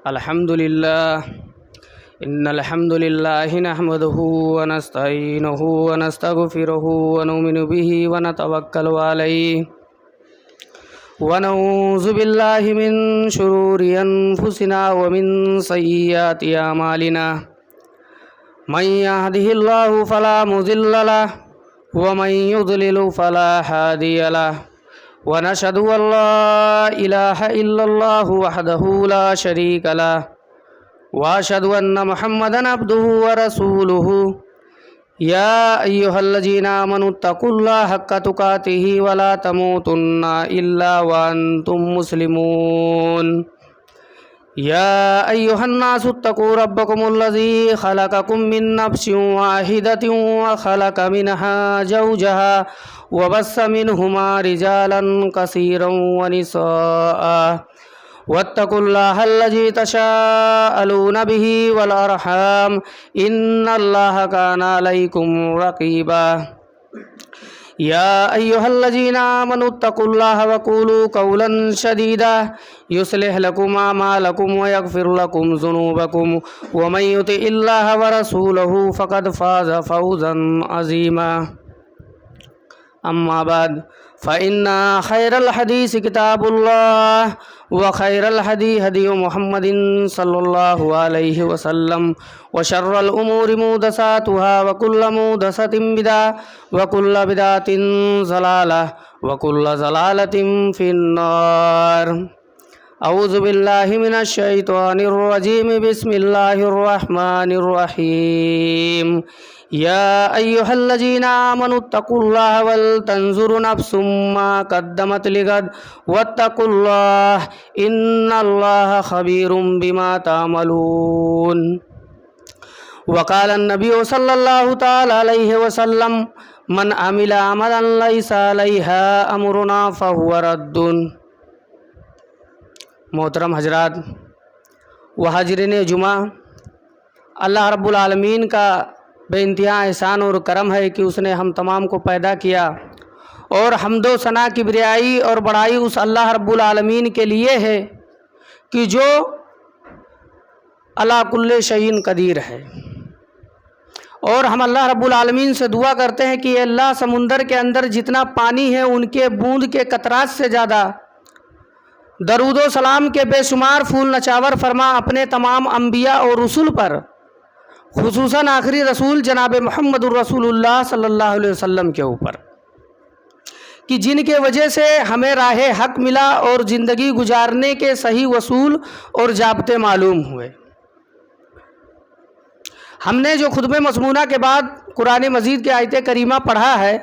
الحمد لله إن الحمد لله نحمده ونستعينه ونستغفره ونؤمن به ونتوكل عليه ونعوذ بالله من شرور أنفسنا ومن سيئات أعمالنا من يهده الله فلا مضل له ومن يضلل فلا هادي له ونشهد أن لا إله إلا الله وحده لا شريك له وأشهد أن محمدا عبده ورسوله يا أيها الذين آمنوا اتقوا الله حق تقاته ولا تموتن إلا وأنتم مسلمون يا أيها الناس اتقوا ربكم الذي خلقكم من نفس واحدة وخلق منها زوجها وبث منهما رجالا كثيرا ونساء واتقوا الله الذي تساءلون به والأرحام إن الله كان عليكم رقيبا يا أيها الذين آمنوا اتقوا الله وقولوا قولا سديدا يصلح لكم أعمالكم ويغفر لكم ذنوبكم ومن يطع الله ورسوله فقد فاز فوزا عظيما أما بعد فإن خير الحديث كتاب الله وخير الهدي هدي محمد صلى الله عليه وسلم وشر الأمور محدثاتها وكل محدثة بدعة وكل بدعة ضلالة وكل ضلالة في النار أعوذ بالله من الشيطان الرجيم بسم الله الرحمن الرحيم يا أيها الذين آمنوا اتقوا الله ولتنظر نفس ما قدمت لغد واتقوا الله إن الله خبير بما تعملون وقال النبي صلى الله تعالى عليه وسلم من عمل عملا ليس عليها أمرنا فهو رد۔ محترم حضرات و حاضرین جمعہ، اللہ رب العالمین کا بے انتہا احسان اور کرم ہے کہ اس نے ہم تمام کو پیدا کیا، اور حمد و ثنا کبریائی اور بڑائی اس اللہ رب العالمین کے لیے ہے کہ جو علی کل شیء قدیر ہے۔ اور ہم اللہ رب العالمین سے دعا کرتے ہیں کہ اے اللہ، سمندر کے اندر جتنا پانی ہے ان کے بوند کے قطرات سے زیادہ درود و سلام کے بے شمار پھول نچاور فرما اپنے تمام انبیاء اور رسول پر، خصوصاً آخری رسول جناب محمد الرسول اللہ صلی اللہ علیہ وسلم کے اوپر، کہ جن کے وجہ سے ہمیں راہ حق ملا اور زندگی گزارنے کے صحیح اصول اور ضابطے معلوم ہوئے۔ ہم نے جو خطبہ مسمونہ کے بعد قرآن مجید کی آیت کریمہ پڑھا ہے،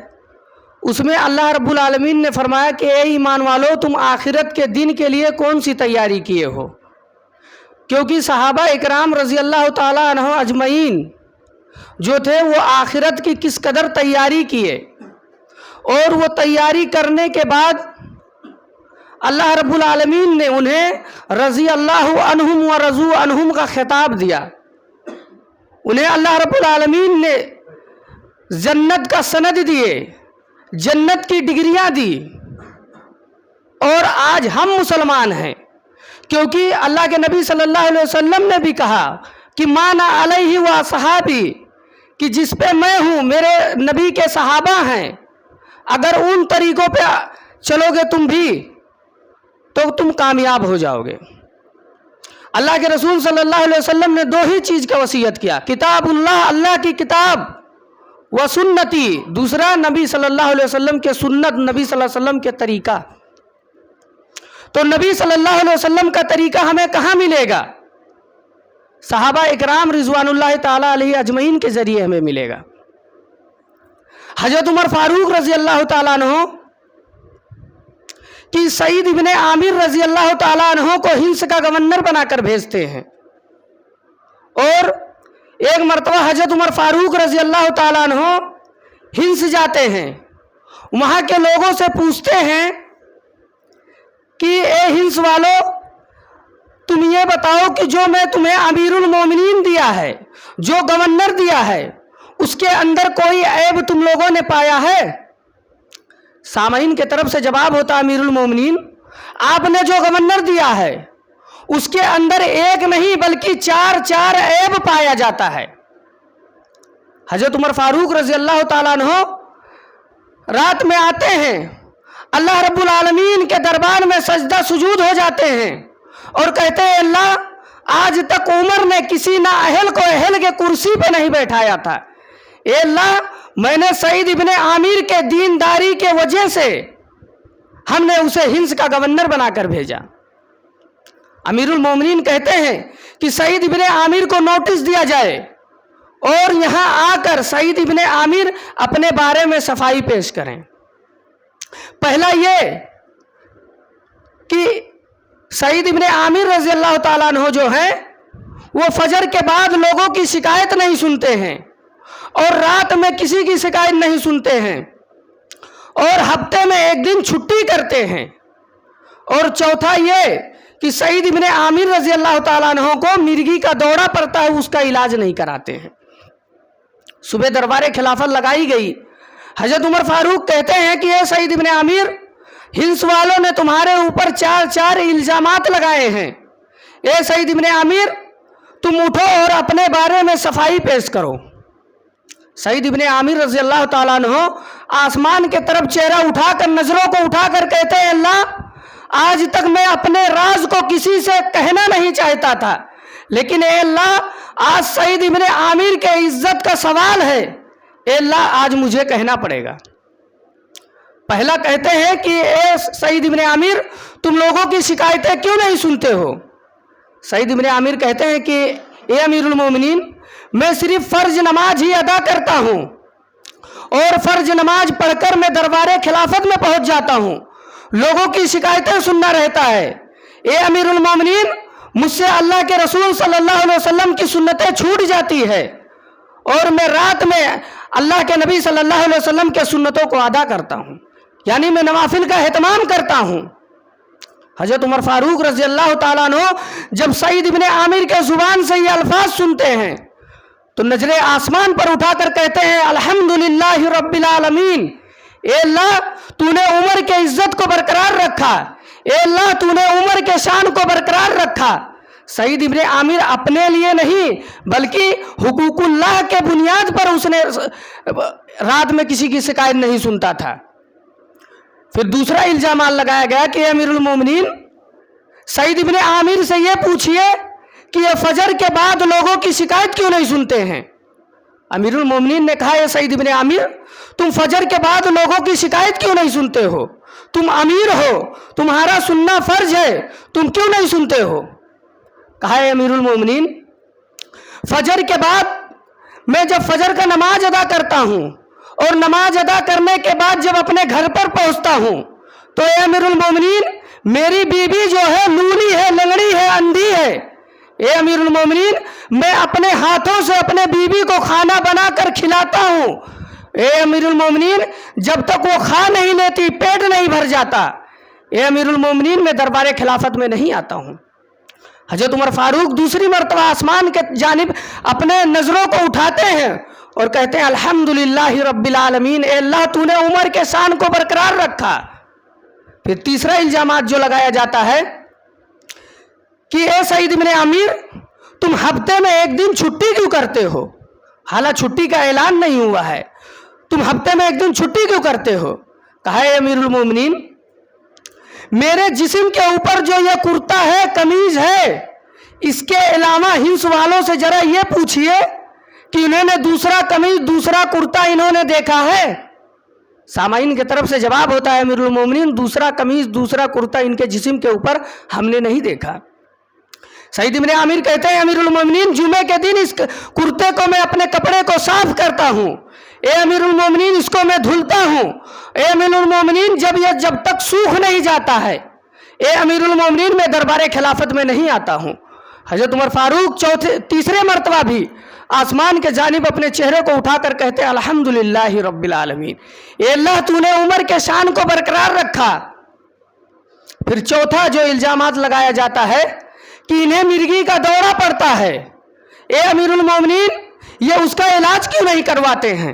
اس میں اللہ رب العالمین نے فرمایا کہ اے ایمان والو، تم آخرت کے دن کے لیے کون سی تیاری کیے ہو؟ کیونکہ صحابہ اکرام رضی اللہ تعالیٰ عنہ اجمعین جو تھے وہ آخرت کی کس قدر تیاری کیے، اور وہ تیاری کرنے کے بعد اللہ رب العالمین نے انہیں رضی اللہ عنہم و رضوا عنہم کا خطاب دیا۔ انہیں اللہ رب العالمین نے جنت کا سند دیے، جنت کی ڈگریاں دی، اور آج ہم مسلمان ہیں کیونکہ اللہ کے نبی صلی اللہ علیہ وسلم نے بھی کہا کہ مانا علیہ و صحابی، کہ جس پہ میں ہوں میرے نبی کے صحابہ ہیں، اگر ان طریقوں پہ چلو گے تم بھی تو تم کامیاب ہو جاؤ گے۔ اللہ کے رسول صلی اللہ علیہ وسلم نے دو ہی چیز کا وصیت کیا، کتاب اللہ، اللہ کی کتاب، و سنتی، دوسرا نبی صلی اللہ علیہ وسلم کے سنت، نبی صلی اللہ علیہ وسلم کے طریقہ۔ تو نبی صلی اللہ علیہ وسلم کا طریقہ ہمیں کہاں ملے گا؟ صحابہ اکرام رضوان اللہ تعالیٰ علیہ اجمعین کے ذریعے ہمیں ملے گا۔ حضرت عمر فاروق رضی اللہ تعالیٰ عنہ کہ سعید ابن عامر رضی اللہ تعالیٰ عنہ کو ہنس کا گورنر بنا کر بھیجتے ہیں، اور ایک مرتبہ حضرت عمر فاروق رضی اللہ تعالیٰ عنہ ہنس جاتے ہیں، وہاں کے لوگوں سے پوچھتے ہیں کہ اے ہنس والو، تم یہ بتاؤ کہ جو میں تمہیں امیر المومنین دیا ہے، جو گورنر دیا ہے، اس کے اندر کوئی عیب تم لوگوں نے پایا ہے؟ سامعین کے طرف سے جواب ہوتا امیر المومنین، آپ نے جو گورنر دیا ہے اس کے اندر ایک نہیں بلکہ چار چار عیب پایا جاتا ہے۔ حضرت عمر فاروق رضی اللہ تعالیٰ عنہ رات میں آتے ہیں، اللہ رب العالمین کے دربار میں سجدہ سجود ہو جاتے ہیں اور کہتے ہیں اللہ آج تک عمر نے کسی نااہل کو اہل کے کرسی پہ نہیں بیٹھایا تھا، اے اللہ میں نے سعید ابن عامر کے دینداری کے وجہ سے ہم نے اسے ہنس کا گورنر بنا کر بھیجا۔ امیر المومنین کہتے ہیں کہ سعید ابن عامر کو نوٹس دیا جائے اور یہاں آ کر سعید ابن عامر اپنے بارے میں صفائی پیش کریں۔ پہلا یہ کہ سعید ابن عامر رضی اللہ تعالیٰ عنہ جو ہیں وہ فجر کے بعد لوگوں کی شکایت نہیں سنتے ہیں اور رات میں کسی کی شکایت نہیں سنتے ہیں اور ہفتے میں ایک دن چھٹی کرتے ہیں۔ اور چوتھا یہ کہ سعید ابن عامر رضی اللہ تعالیٰ عنہ کو مرگی کا دورہ پڑتا ہے، اس کا علاج نہیں کراتے ہیں۔ صبح دربار خلافت لگائی گئی، حضرت عمر فاروق کہتے ہیں کہ اے سعید ابن عامر، ہنس والوں نے تمہارے اوپر چار چار الزامات لگائے ہیں، اے سعید ابن عامر تم اٹھو اور اپنے بارے میں صفائی پیش کرو۔ سعید ابن عامر رضی اللہ تعالیٰ عنہ آسمان کے طرف چہرہ اٹھا کر نظروں کو اٹھا کر کہتے ہیں اللہ آج تک میں اپنے راز کو کسی سے کہنا نہیں چاہتا تھا، لیکن اے اللہ آج سعید ابن عامر کے عزت کا سوال ہے، اے اللہ آج مجھے کہنا پڑے گا۔ پہلا کہتے ہیں کہ اے سعید ابن عامر تم لوگوں کی شکایتیں کیوں نہیں سنتے ہو؟ سعید ابن عامر کہتے ہیں کہ اے امیر المومنین میں صرف فرض نماز ہی ادا کرتا ہوں اور فرض نماز پڑھ کر میں دربار خلافت میں پہنچ جاتا ہوں، لوگوں کی شکایتیں سننا رہتا ہے۔ اے امیر المومنین مجھ سے اللہ کے رسول صلی اللہ علیہ وسلم کی سنتیں چھوٹ جاتی ہے اور میں رات میں اللہ کے نبی صلی اللہ علیہ وسلم کے سنتوں کو ادا کرتا ہوں، یعنی میں نوافل کا اہتمام کرتا ہوں۔ حضرت عمر فاروق رضی اللہ تعالیٰ عنہ جب سعید ابن عامر کے زبان سے یہ الفاظ سنتے ہیں تو نظریں آسمان پر اٹھا کر کہتے ہیں الحمدللہ رب العالمین، اے اللہ تو نے عمر کے عزت کو برقرار رکھا، اے اللہ تو نے عمر کے شان کو برقرار رکھا۔ سعید ابن عامر اپنے لیے نہیں بلکہ حقوق اللہ کے بنیاد پر اس نے رات میں کسی کی شکایت نہیں سنتا تھا۔ پھر دوسرا الزام لگایا گیا کہ امیر المومنین سعید ابن عامر سے یہ پوچھئے کہ یہ فجر کے بعد لوگوں کی شکایت کیوں نہیں سنتے ہیں؟ امیر المومنین نے کہا اے سعید ابن عامر تم فجر کے بعد لوگوں کی شکایت کیوں نہیں سنتے ہو؟ تم امیر ہو، تمہارا سننا فرض ہے، تم کیوں نہیں سنتے ہو؟ کہا اے امیر المومنین فجر کے بعد میں جب فجر کا نماز ادا کرتا ہوں اور نماز ادا کرنے کے بعد جب اپنے گھر پر پہنچتا ہوں تو اے امیر المومنین میری بیوی جو ہے لولی ہے، لنگڑی ہے، اندھی ہے، اے امیر المومنین میں اپنے ہاتھوں سے اپنے بیوی کو کھانا بنا کر کھلاتا ہوں، اے امیر المومنین جب تک وہ کھا نہیں لیتی پیٹ نہیں بھر جاتا، اے امیر المومنین میں دربار خلافت میں نہیں آتا ہوں۔ حضرت عمر فاروق دوسری مرتبہ آسمان کے جانب اپنے نظروں کو اٹھاتے ہیں اور کہتے ہیں الحمدللہ رب العالمین، اے اللہ تو نے عمر کے شان کو برقرار رکھا۔ پھر تیسرا الزامات جو لگایا جاتا ہے کہ اے سعید ابن عامر تم ہفتے میں ایک دن چھٹی کیوں کرتے ہو؟ حالانکہ چھٹی کا اعلان نہیں ہوا ہے، تم ہفتے میں ایک دن چھٹی کیوں کرتے ہو؟ کہا اے امیر المومنین میرے جسم کے اوپر جو یہ کرتا ہے، قمیض ہے، اس کے علاوہ ہنس والوں سے ذرا یہ پوچھئے کہ انہوں نے دوسرا قمیض دوسرا کرتا انہوں نے دیکھا ہے؟ سامعین کی طرف سے جواب ہوتا ہے امیر المومنین دوسرا قمیض دوسرا کرتا ان کے جسم کے اوپر ہم نے نہیں دیکھا۔ سعید ابن عامر کہتے ہیں امیر المومنین جمعے کے دن اس کرتے کو میں اپنے کپڑے کو صاف کرتا ہوں، اے امیر المومنین اس کو میں دھلتا ہوں، اے امیر المومنین جب تک سوکھ نہیں جاتا ہے، اے امیر المومنین میں دربار خلافت میں نہیں آتا ہوں۔ حضرت عمر فاروق تیسرے مرتبہ بھی آسمان کے جانب اپنے چہرے کو اٹھا کر کہتے ہیں الحمدللہ رب العالمین، اے اللہ تو نے عمر کے شان کو برقرار رکھا۔ پھر چوتھا جو الزامات لگایا جاتا ہے کہ انہیں مرگی کا دورہ پڑتا ہے، اے امیر المومنین یہ اس کا علاج کیوں نہیں کرواتے ہیں؟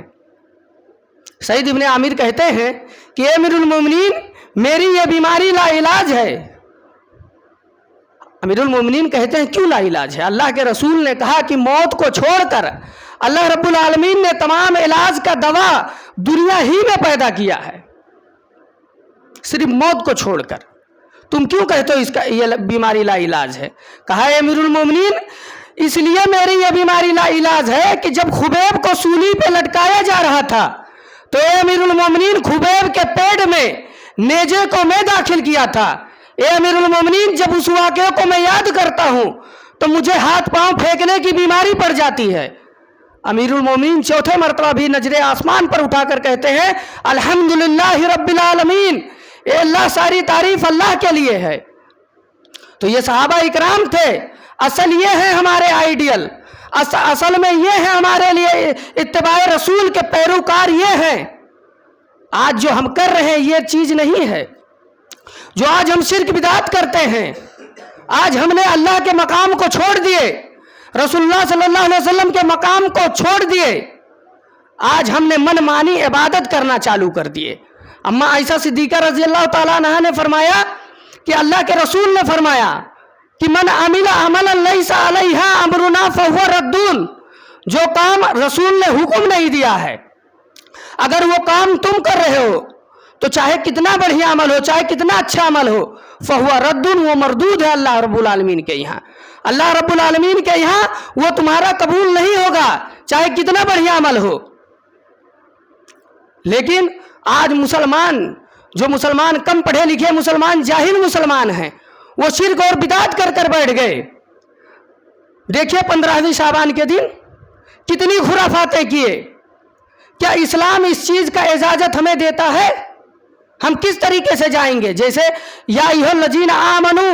سعید ابن عامر کہتے ہیں کہ اے امیر المومنین میری یہ بیماری لا علاج ہے، امیر المومنین کہتے ہیں کیوں لا علاج ہے؟ اللہ کے رسول نے کہا کہ موت کو چھوڑ کر اللہ رب العالمین نے تمام علاج کا دوا دنیا ہی میں پیدا کیا ہے، صرف موت کو چھوڑ کر تم کیوں کہتے ہو اس کا یہ بیماری لا علاج ہے؟ کہا ہے امیر المومنین اس لیے میری یہ بیماری لا علاج ہے کہ جب خبیب کو سولی پہ لٹکایا جا رہا تھا تو اے امیر المومنین خبیب کے پیٹ میں نیزے کو میں داخل کیا تھا۔ اے امیر المومنین جب اس واقعے کو میں یاد کرتا ہوں تو مجھے ہاتھ پاؤں پھینکنے کی بیماری پڑ جاتی ہے۔ امیر المومنین چوتھے مرتبہ بھی نظریں آسمان پر اٹھا کر کہتے ہیں الحمدللہ رب العالمین، اے اللہ ساری تعریف اللہ کے لیے ہے۔ تو یہ صحابہ اکرام تھے، اصل یہ ہے ہمارے آئیڈیل، اصل میں یہ ہے ہمارے لیے اتباع رسول کے پیروکار یہ ہیں۔ آج جو ہم کر رہے ہیں یہ چیز نہیں ہے، جو آج ہم شرک بدعت کرتے ہیں، آج ہم نے اللہ کے مقام کو چھوڑ دیے، رسول اللہ صلی اللہ علیہ وسلم کے مقام کو چھوڑ دیے، آج ہم نے من مانی عبادت کرنا چالو کر دیے۔ اما عائشہ صدیقہ رضی اللہ تعالیٰ عنہا نے فرمایا کہ اللہ کے رسول نے فرمایا کہ من عمل عملا لیس علیہ امرنا فہو ردون، جو کام رسول نے حکم نہیں دیا ہے اگر وہ کام تم کر رہے ہو تو چاہے کتنا بڑھیا عمل ہو، چاہے کتنا اچھا عمل ہو، فہو ردون، وہ مردود ہے اللہ رب العالمین کے یہاں۔ اللہ رب العالمین کے یہاں وہ تمہارا قبول نہیں ہوگا چاہے کتنا بڑھیا عمل ہو۔ لیکن آج مسلمان کم پڑھے لکھے مسلمان، جاہل مسلمان ہیں، وہ شرک اور بدعت کر کر بیٹھ گئے۔ دیکھیے 15ویں شعبان کے دن کتنی خرافاتیں کیے۔ کیا اسلام اس چیز کا اجازت ہمیں دیتا ہے؟ ہم کس طریقے سے جائیں گے؟ جیسے یا ایھا الذین آمنوا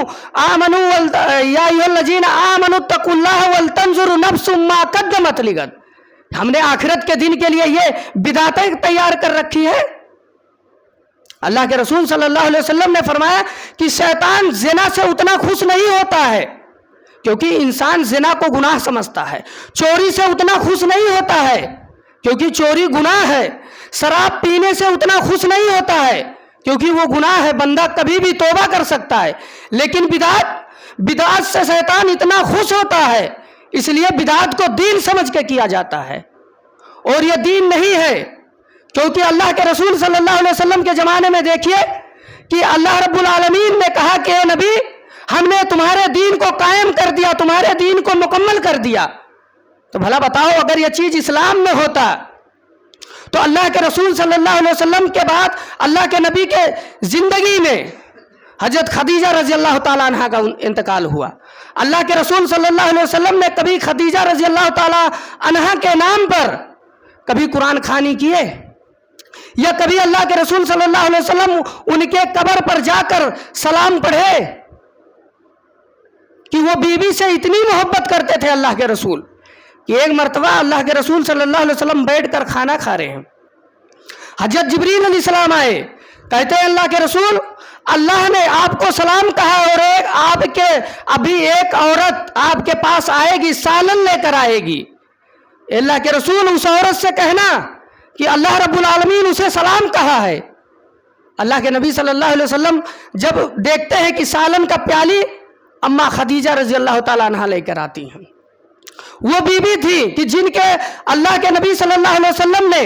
اتقوا اللہ ولتنظر نفس ما قدمت لغد، ہم نے آخرت کے دن کے لیے یہ بدعتیں تیار کر رکھی ہے۔ اللہ کے رسول صلی اللہ علیہ وسلم نے فرمایا کہ شیطان زنا سے اتنا خوش نہیں ہوتا ہے، کیونکہ انسان زنا کو گناہ سمجھتا ہے، چوری سے اتنا خوش نہیں ہوتا ہے کیونکہ چوری گناہ ہے، شراب پینے سے اتنا خوش نہیں ہوتا ہے کیونکہ وہ گناہ ہے، بندہ کبھی بھی توبہ کر سکتا ہے۔ لیکن بدعت سے شیطان اتنا خوش ہوتا ہے، اس لیے بدعت کو دین سمجھ کے کیا جاتا ہے، اور یہ دین نہیں ہے۔ کیونکہ اللہ کے رسول صلی اللہ علیہ وسلم کے زمانے میں دیکھیے کہ اللہ رب العالمین نے کہا کہ اے نبی ہم نے تمہارے دین کو قائم کر دیا، تمہارے دین کو مکمل کر دیا۔ تو بھلا بتاؤ اگر یہ چیز اسلام میں ہوتا تو اللہ کے رسول صلی اللہ علیہ وسلم کے بعد اللہ کے نبی کے زندگی میں حضرت خدیجہ رضی اللہ تعالیٰ عنہ کا انتقال ہوا، اللہ کے رسول صلی اللہ علیہ وسلم نے کبھی خدیجہ رضی اللہ تعالیٰ عنہ کے نام پر کبھی قرآن خوانی کیے، یا کبھی اللہ کے رسول صلی اللہ علیہ وسلم ان کے قبر پر جا کر سلام پڑھے؟ کہ وہ بیوی سے اتنی محبت کرتے تھے اللہ کے رسول کہ ایک مرتبہ اللہ کے رسول صلی اللہ علیہ وسلم بیٹھ کر کھانا کھا رہے ہیں، حضرت جبریل علیہ السلام آئے، کہتے ہیں اللہ کے رسول اللہ نے آپ کو سلام کہا اور ابھی ایک عورت آپ کے پاس آئے گی، سالن لے کر آئے گی۔ اللہ کے رسول اس عورت سے کہنا کہ اللہ رب العالمین اسے سلام کہا ہے۔ اللہ کے نبی صلی اللہ علیہ وسلم جب دیکھتے ہیں کہ سالن کا پیالی اما خدیجہ رضی اللہ تعالیٰ عنہ لے کر آتی ہیں، وہ بیوی تھی کہ جن کے اللہ کے نبی صلی اللہ علیہ وسلم نے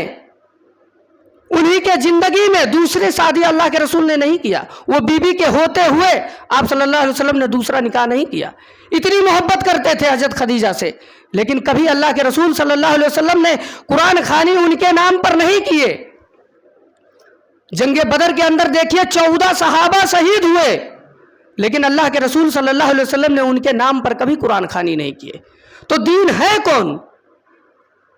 انہی کے زندگی میں دوسری شادی اللہ کے رسول نے نہیں کیا، وہ بیوی کے ہوتے ہوئے آپ صلی اللہ علیہ وسلم نے دوسرا نکاح نہیں کیا، اتنی محبت کرتے تھے حضرت خدیجہ سے۔ لیکن کبھی اللہ کے رسول صلی اللہ علیہ وسلم نے قرآن خوانی ان کے نام پر نہیں کیے۔ جنگ بدر کے اندر دیکھیے 14 صحابہ شہید ہوئے، لیکن اللہ کے رسول صلی اللہ علیہ وسلم نے ان کے نام پر کبھی قرآن خوانی نہیں کیے۔ تو دین ہے کون؟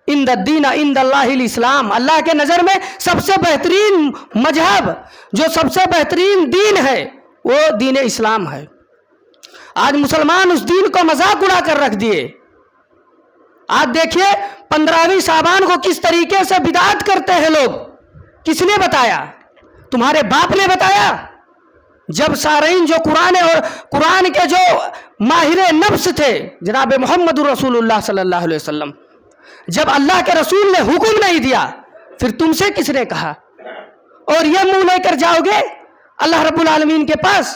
ان الدین عند اللہ الاسلام، اللہ کے نظر میں سب سے بہترین مذہب، جو سب سے بہترین دین ہے، وہ دین اسلام ہے۔ آج مسلمان اس دین کو مذاق اڑا کر رکھ دیے۔ آج دیکھیے 15ویں شعبان کو کس طریقے سے بدعت کرتے ہیں لوگ۔ کس نے بتایا؟ تمہارے باپ نے بتایا؟ جب سارئین جو قرآن کے جو ماہر نفس تھے جناب محمد رسول اللہ صلی اللہ علیہ وسلم، جب اللہ کے رسول نے حکم نہیں دیا پھر تم سے کس نے کہا؟ اور یہ منہ لے کر جاؤ گے اللہ رب العالمین کے پاس؟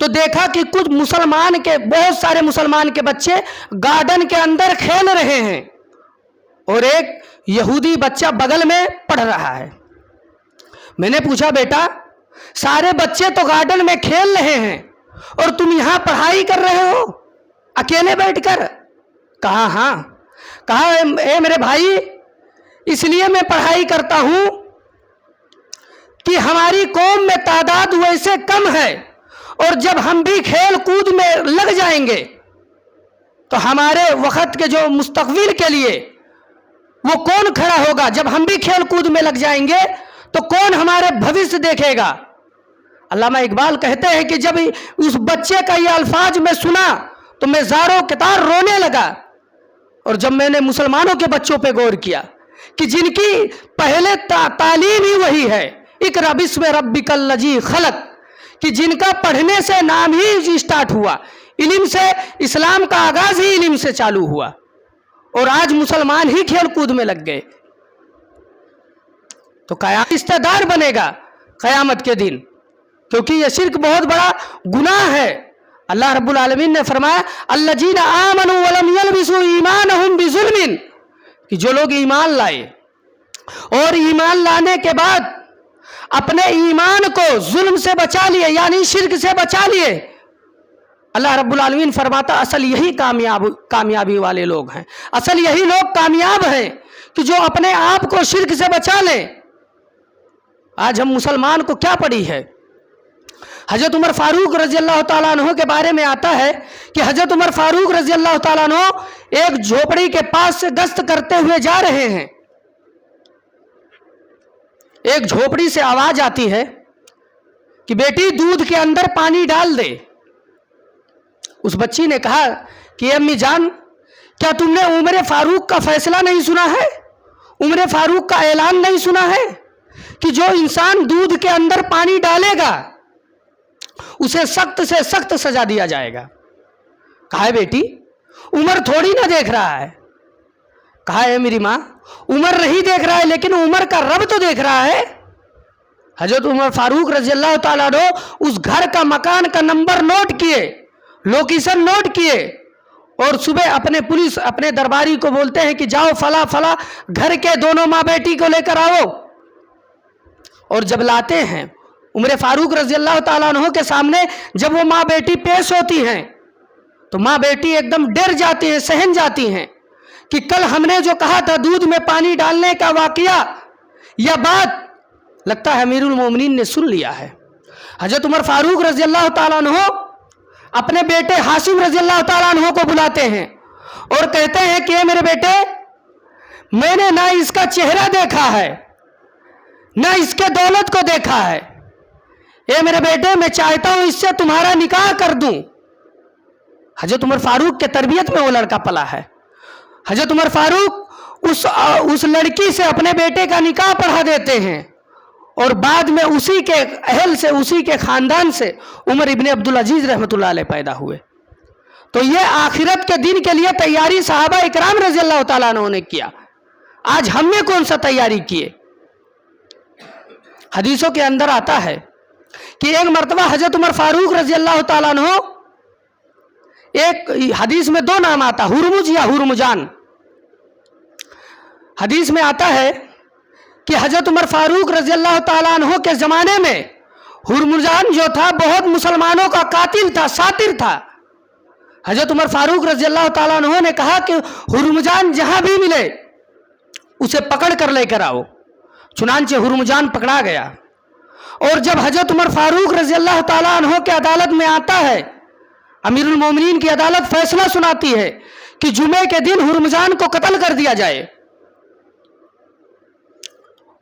تو دیکھا کہ کچھ بہت سارے مسلمان کے بچے گارڈن کے اندر کھیل رہے ہیں اور ایک یہودی بچہ بغل میں پڑھ رہا ہے۔ میں نے پوچھا بیٹا سارے بچے تو گارڈن میں کھیل رہے ہیں اور تم یہاں پڑھائی کر رہے ہو اکیلے بیٹھ کر؟ کہا ہاں۔ کہا اے میرے بھائی اس لیے میں پڑھائی کرتا ہوں کہ ہماری قوم میں تعداد ویسے کم ہے اور جب ہم بھی کھیل کود میں لگ جائیں گے تو ہمارے وقت کے جو مستقبل کے لیے وہ کون کھڑا ہوگا؟ جب ہم بھی کھیل کود میں لگ جائیں گے تو کون ہمارے بھوشیہ دیکھے گا؟ علامہ اقبال کہتے ہیں کہ جب اس بچے کا یہ الفاظ میں سنا تو میں زاروں کتار رونے لگا، اور جب میں نے مسلمانوں کے بچوں پہ غور کیا کہ جن کی پہلے تعلیم ہی وہی ہے، اقرأ بسم ربک الذی خلق، کہ جن کا پڑھنے سے نام ہی اسٹارٹ ہوا، علم سے اسلام کا آغاز ہی علم سے چالو ہوا، اور آج مسلمان ہی کھیل کود میں لگ گئے، تو قیامت رشتہ دار بنے گا قیامت کے دن، کیونکہ یہ شرک بہت بڑا گناہ ہے۔ اللہ رب العالمین نے فرمایا الذین آمنوا ولم یلبسوا ایمانہم بظلم، کہ جو لوگ ایمان لائے اور ایمان لانے کے بعد اپنے ایمان کو ظلم سے بچا لیے، یعنی شرک سے بچا لیے، اللہ رب العالمین فرماتا اصل یہی کامیابی والے لوگ ہیں، اصل یہی لوگ کامیاب ہیں کہ جو اپنے آپ کو شرک سے بچا لیں۔ آج ہم مسلمان کو کیا پڑی ہے؟ حضرت عمر فاروق رضی اللہ تعالیٰ عنہ کے بارے میں آتا ہے کہ حضرت عمر فاروق رضی اللہ تعالیٰ عنہ ایک جھوپڑی کے پاس سے گشت کرتے ہوئے جا رہے ہیں، ایک جھوپڑی سے آواز آتی ہے کہ بیٹی دودھ کے اندر پانی ڈال دے۔ اس بچی نے کہا کہ امی جان کیا تم نے عمر فاروق کا فیصلہ نہیں سنا ہے؟ عمر فاروق کا اعلان نہیں سنا ہے کہ جو انسان دودھ کے اندر پانی ڈالے گا اسے سخت سے سخت سزا دیا جائے گا؟ کہا ہے بیٹی عمر تھوڑی نہ دیکھ رہا ہے۔ کہا ہے میری ماں عمر نہیں دیکھ رہا ہے لیکن عمر کا رب تو دیکھ رہا ہے۔ حضرت عمر فاروق رضی اللہ تعالیٰ عنہ اس گھر کا مکان کا نمبر نوٹ کیے، لوکیشن نوٹ کیے، اور صبح اپنے درباری کو بولتے ہیں کہ جاؤ فلاں فلاں گھر کے دونوں ماں بیٹی کو لے کر آؤ، اور جب لاتے ہیں عمر فاروق رضی اللہ تعالیٰ عنہ کے سامنے جب وہ ماں بیٹی پیش ہوتی ہیں تو ماں بیٹی ایک دم ڈر جاتی ہیں، سہم جاتی ہیں کہ کل ہم نے جو کہا تھا دودھ میں پانی ڈالنے کا واقعہ یا بات لگتا ہے امیر المومنین نے سن لیا ہے۔ حضرت عمر فاروق رضی اللہ تعالیٰ عنہ اپنے بیٹے حاشم رضی اللہ تعالیٰ عنہ کو بلاتے ہیں اور کہتے ہیں کہ اے میرے بیٹے میں نے نہ اس کا چہرہ دیکھا ہے نہ اس کے دولت کو دیکھا ہے، اے میرے بیٹے میں چاہتا ہوں اس سے تمہارا نکاح کر دوں۔ حضرت عمر فاروق کے تربیت میں وہ لڑکا پلا ہے۔ حضرت عمر فاروق اس لڑکی سے اپنے بیٹے کا نکاح پڑھا دیتے ہیں، اور بعد میں اسی کے اہل سے اسی کے خاندان سے عمر ابن عبدالعزیز رحمۃ اللہ علیہ پیدا ہوئے۔ تو یہ آخرت کے دن کے لیے تیاری صحابہ اکرام رضی اللہ تعالیٰ عنہ نے کیا، آج ہم نے کون سا تیاری کیے؟ حدیثوں کے اندر آتا ہے کہ ایک مرتبہ حضرت عمر فاروق رضی اللہ تعالیٰ عنہ، ایک حدیث میں دو نام آتا ہرمز یا ہرمجان، حدیث میں آتا ہے کہ حضرت عمر فاروق رضی اللہ تعالیٰ عنہ کے زمانے میں ہرمزان جو تھا بہت مسلمانوں کا قاتل تھا، ساتر تھا۔ حضرت عمر فاروق رضی اللہ تعالیٰ عنہ نے کہا کہ ہرمزان جہاں بھی ملے اسے پکڑ کر لے کر آؤ۔ چنانچہ ہرمزان پکڑا گیا، اور جب حضرت عمر فاروق رضی اللہ تعالیٰ عنہ کے عدالت میں آتا ہے، امیر المومنین کی عدالت فیصلہ سناتی ہے کہ جمعے کے دن ہرمزان کو قتل کر دیا جائے۔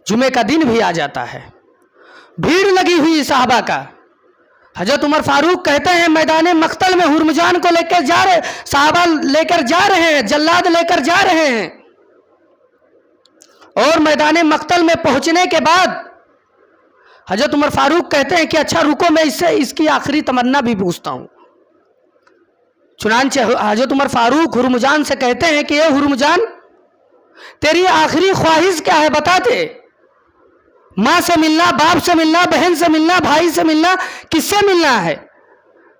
جمعے کا دن بھی آ جاتا ہے، بھیڑ لگی ہوئی صحابہ کا۔ حضرت عمر فاروق کہتے ہیں میدان مقتل میں ہرمزان کو صحابہ لے کر جا رہے ہیں، جلاد لے کر جا رہے ہیں، اور میدان مقتل میں پہنچنے کے بعد حضرت عمر فاروق کہتے ہیں کہ اچھا رکو میں اس کی آخری تمنا بھی پوچھتا ہوں۔ چنانچہ حضرت عمر فاروق ہرمزان سے کہتے ہیں کہ اے ہرمزان تیری آخری خواہش کیا ہے بتا دے، ماں سے ملنا، باپ سے ملنا، بہن سے ملنا، بھائی سے ملنا، کس سے ملنا ہے؟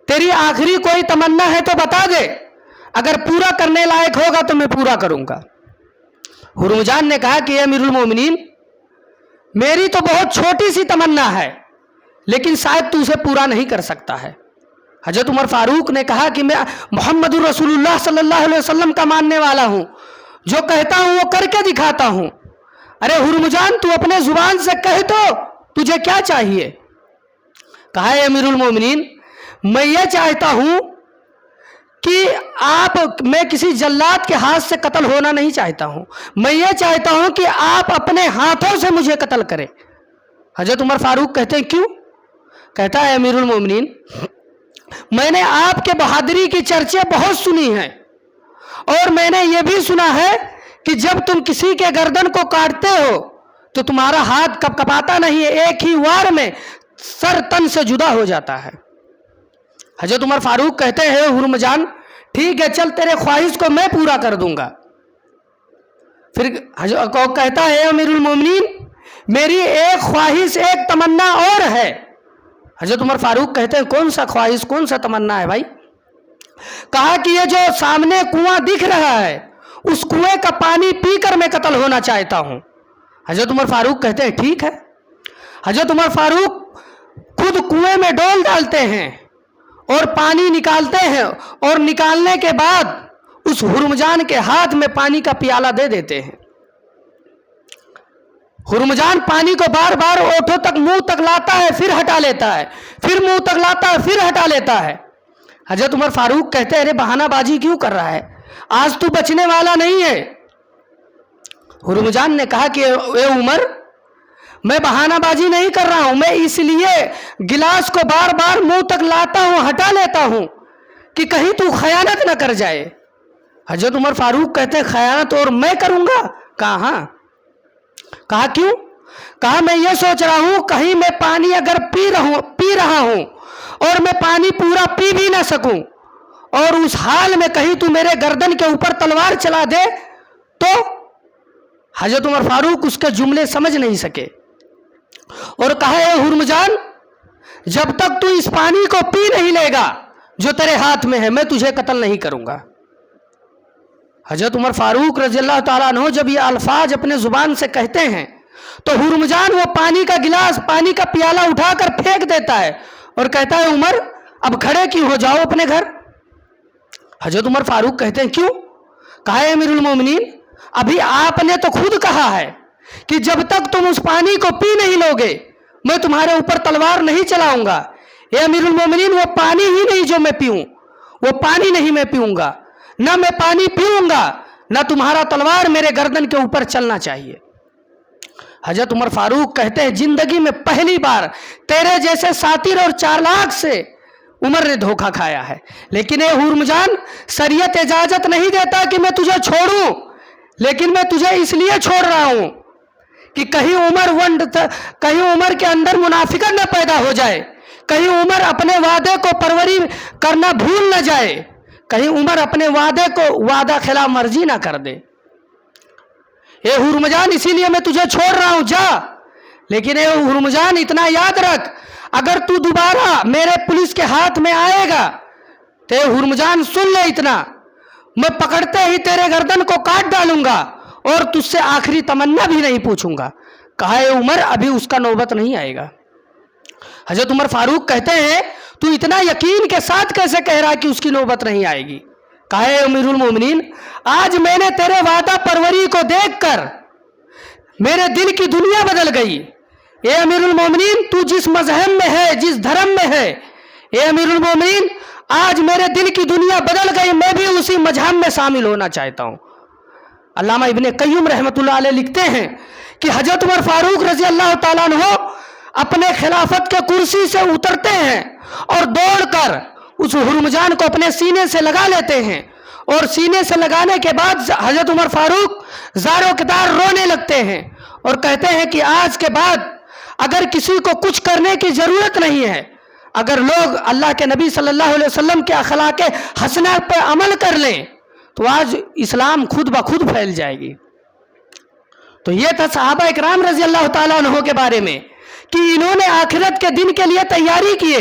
تیری آخری کوئی تمنا ہے تو بتا دے، اگر پورا کرنے لائق ہوگا تو میں پورا کروں گا۔ ہرمزان نے کہا کہ اے امیر المومنین، میری تو بہت چھوٹی سی تمنا ہے، لیکن شاید تو اسے پورا نہیں کر سکتا ہے۔ حضرت عمر فاروق نے کہا کہ میں محمد الرسول اللہ صلی اللہ علیہ وسلم کا ماننے والا ہوں، جو کہتا ہوں وہ کر کے دکھاتا ہوں۔ ارے ہرمزان، تو اپنے زبان سے کہہ تو تجھے کیا چاہیے؟ کہا اے امیر المومنین، میں یہ چاہتا ہوں کہ میں کسی جلاد کے ہاتھ سے قتل ہونا نہیں چاہتا ہوں، میں یہ چاہتا ہوں کہ آپ اپنے ہاتھوں سے مجھے قتل کریں۔ حضرت عمر فاروق کہتے ہیں کیوں؟ کہتا ہے امیر المومنین، میں نے آپ کے بہادری کی چرچے بہت سنی ہیں، اور میں نے یہ بھی سنا ہے کہ جب تم کسی کے گردن کو کاٹتے ہو تو تمہارا ہاتھ کپکپاتا نہیں ہے، ایک ہی وار میں سر تن سے جدا ہو جاتا ہے۔ حضرت عمر فاروق کہتے ہیں ہرمزان، ٹھیک ہے، چل تیرے خواہش کو میں پورا کر دوں گا۔ پھر حضرت کو کہتا ہے امیر المومنین، میری ایک خواہش، ایک تمنا اور ہے۔ حضرت عمر فاروق کہتے ہیں کون سا خواہش، کون سا تمنا ہے بھائی؟ کہا کہ یہ جو سامنے کنواں دکھ رہا ہے، اس کنویں کا پانی پی کر میں قتل ہونا چاہتا ہوں۔ حضرت عمر فاروق کہتے ہیں ٹھیک ہے۔ حضرت عمر فاروق خود کنویں میں ڈول ڈالتے ہیں اور پانی نکالتے ہیں، اور نکالنے کے بعد اس ہرمزان کے ہاتھ میں پانی کا پیالہ دے دیتے ہیں۔ ہرمزان پانی کو بار بار ہونٹوں تک، منہ تک لاتا ہے، پھر ہٹا لیتا ہے، پھر منہ تک لاتا ہے، پھر ہٹا لیتا ہے۔ حضرت عمر فاروق کہتے ہیں ارے بہانہ بازی کیوں کر رہا ہے، آج تو بچنے والا نہیں ہے۔ ہرمزان نے کہا کہ اے عمر، میں بہانہ بازی نہیں کر رہا ہوں، میں اس لیے گلاس کو بار بار منہ تک لاتا ہوں، ہٹا لیتا ہوں کہ کہیں تو خیانت نہ کر جائے۔ حضرت عمر فاروق کہتے ہیں خیانت اور میں کروں گا؟ کہاں؟ کہا کیوں؟ کہا میں یہ سوچ رہا ہوں کہیں میں پانی اگر پی رہا ہوں اور میں پانی پورا پی بھی نہ سکوں، اور اس حال میں کہیں تو میرے گردن کے اوپر تلوار چلا دے تو؟ حضرت عمر فاروق اس کے جملے سمجھ نہیں سکے اور کہا اے ہرمزان، جب تک تو اس پانی کو پی نہیں لے گا جو تیرے ہاتھ میں ہے، میں تجھے قتل نہیں کروں گا۔ حضرت عمر فاروق رضی اللہ تعالیٰ عنہ جب یہ الفاظ اپنے زبان سے کہتے ہیں تو ہرمزان وہ پانی کا گلاس، پانی کا پیالہ اٹھا کر پھینک دیتا ہے اور کہتا ہے عمر، اب کھڑے کیوں ہو، جاؤ اپنے گھر۔ حضرت عمر فاروق کہتے ہیں کیوں؟ کہا ہے امیر المومنین، ابھی آپ نے تو خود کہا ہے کہ جب تک تم اس پانی کو پی نہیں لو گے میں تمہارے اوپر تلوار نہیں چلاؤں گا۔ اے امیر المومنین، وہ پانی ہی نہیں جو میں پیوں، وہ پانی نہیں میں پیوں گا، نہ میں پانی پیوں گا، نہ تمہارا تلوار میرے گردن کے اوپر چلنا چاہیے۔ حضرت عمر فاروق کہتے ہیں زندگی میں پہلی بار تیرے جیسے ساتیر اور چالاک سے عمر نے دھوکہ کھایا ہے، لیکن اے ہرمزان، شریعت اجازت نہیں دیتا کہ میں تجھے چھوڑوں، لیکن میں تجھے اس لیے چھوڑ رہا ہوں کہ کہیں عمر کے اندر منافقت نہ پیدا ہو جائے، کہیں عمر اپنے وعدے کو پروری کرنا بھول نہ جائے، کہیں عمر اپنے وعدے کو وعدہ خلاف ورزی نہ کر دے۔ اے ہرمزان، اسی لیے میں تجھے چھوڑ رہا ہوں، جا۔ لیکن اے ہرمزان، اتنا یاد رکھ، اگر تو دوبارہ میرے پولیس کے ہاتھ میں آئے گا تو اے ہرمزان سن لے اتنا، میں پکڑتے ہی تیرے گردن کو کاٹ ڈالوں گا اور تجھ سے آخری تمنا بھی نہیں پوچھوں گا۔ کہا اے عمر، ابھی اس کا نوبت نہیں آئے گا۔ حضرت عمر فاروق کہتے ہیں تو اتنا یقین کے ساتھ کیسے کہہ رہا کہ اس کی نوبت نہیں آئے گی؟ کہا اے امیر المومنین، آج میں نے تیرے وعدہ پروری کو دیکھ کر میرے دل کی دنیا بدل گئی۔ اے امیر المومنین، تو جس مذہب میں ہے، جس دھرم میں ہے، اے امیر المومنین، آج میرے دل کی دنیا بدل گئی، میں بھی اسی مذہب میں شامل ہونا چاہتا ہوں۔ علامہ ابن قیم رحمۃ اللہ علیہ لکھتے ہیں کہ حضرت عمر فاروق رضی اللہ تعالیٰ عنہ اپنے خلافت کے کرسی سے اترتے ہیں اور دوڑ کر اس ہرمزان کو اپنے سینے سے لگا لیتے ہیں، اور سینے سے لگانے کے بعد حضرت عمر فاروق زار و کتار رونے لگتے ہیں اور کہتے ہیں کہ آج کے بعد اگر کسی کو کچھ کرنے کی ضرورت نہیں ہے، اگر لوگ اللہ کے نبی صلی اللہ علیہ وسلم کے اخلاق حسنہ پہ عمل کر لیں تو آج اسلام خود بخود پھیل جائے گی۔ تو یہ تھا صحابہ اکرام رضی اللہ تعالیٰ عنہ کے بارے میں کہ انہوں نے آخرت کے دن کے لیے تیاری کیے،